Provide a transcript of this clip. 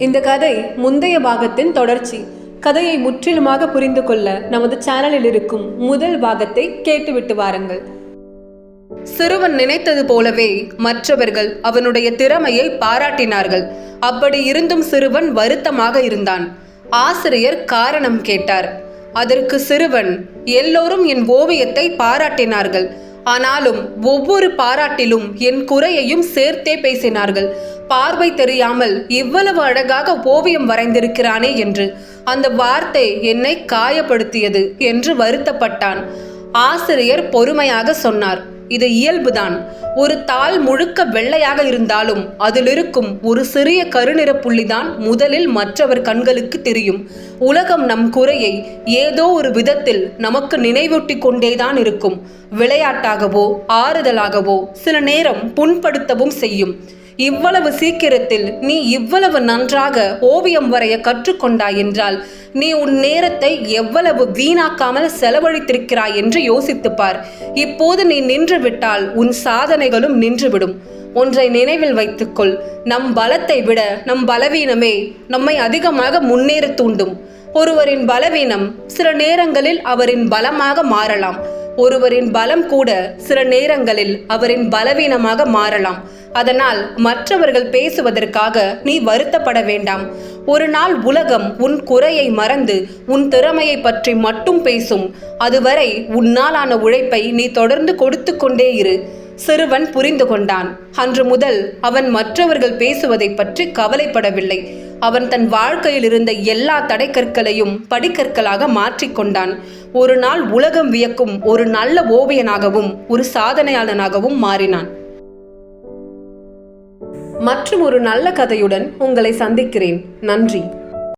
இந்த கதை முந்தைய பாகத்தின் தொடர்ச்சி. கதையை முற்றிலுமாக புரிந்து கொள்ள நமது சேனலில் இருக்கும் முதல் பாகத்தை கேட்டுவிட்டு வாருங்கள். சிறுவன் நினைத்தது போலவே மற்றவர்கள் அவனுடைய திறமையை பாராட்டினார்கள். அப்படி இருந்தும் சிறுவன் வருத்தமாக இருந்தான். ஆசிரியர் காரணம் கேட்டார். அதற்கு சிறுவன், எல்லோரும் என் ஓவியத்தை பாராட்டினார்கள், ஆனாலும் ஒவ்வொரு பாராட்டிலும் என் குறையையும் சேர்த்தே பேசினார்கள். பார்வை தெரியாமல் இவ்வளவு அழகாக ஓவியம் வரைந்திருக்கிறானே என்று அந்த வார்த்தை என்னை காயப்படுத்தியது என்று வருத்தப்பட்டான். ஆசிரியர் பொறுமையாக சொன்னார், இது இயல்புதான். ஒரு தாள் முழுக்க வெள்ளையாக இருந்தாலும் அதில் இருக்கும் ஒரு சிறிய கருநிற புள்ளிதான் முதலில் மற்றவர் கண்களுக்கு தெரியும். உலகம் நம் குறையை ஏதோ ஒரு விதத்தில் நமக்கு நினைவூட்டி கொண்டேதான் இருக்கும். விளையாட்டாகவோ ஆறுதலாகவோ சில நேரம் புண்படுத்தவும் செய்யும். இவ்வளவு சீக்கிரத்தில் நீ இவ்வளவு நன்றாக ஓவியம் வரைய கற்றுக்கொண்டாய் என்றால் நீ உன் நேரத்தை எவ்வளவு வீணாக்காமல் செலவழித்திருக்கிறாய் என்று யோசித்துப்பார். இப்போது நீ நின்று விட்டால் உன் சாதனைகளும் நின்றுவிடும். ஒன்றை நினைவில் வைத்துக்கொள், நம் பலத்தை விட நம் பலவீனமே நம்மை அதிகமாக முன்னேற தூண்டும். ஒருவரின் பலவீனம் சில நேரங்களில் அவரின் பலமாக மாறலாம். ஒருவரின் பலம் கூட சில நேரங்களில் அவரின் பலவீனமாக மாறலாம். அதனால் மற்றவர்கள் பேசுவதற்காக நீ வருத்தப்பட வேண்டாம். ஒரு நாள் உலகம் உன் குறையை மறந்து உன் திறமையை பற்றி மட்டும் பேசும். அதுவரை உன்னாலான உழைப்பை நீ தொடர்ந்து கொடுத்து கொண்டே இரு. சிறுவன் புரிந்து கொண்டான். அன்று முதல் அவன் மற்றவர்கள் பேசுவதை பற்றி கவலைப்படவில்லை. அவன் தன் வாழ்க்கையில் இருந்த எல்லா தடைக்கற்களையும் படிக்கற்களாக மாற்றிக்கொண்டான். ஒரு நாள் உலகம் வியக்கும் ஒரு நல்ல ஓவியனாகவும் ஒரு சாதனையாளனாகவும் மாறினான். மற்றும் ஒரு நல்ல கதையுடன் உங்களை சந்திக்கிறேன். நன்றி.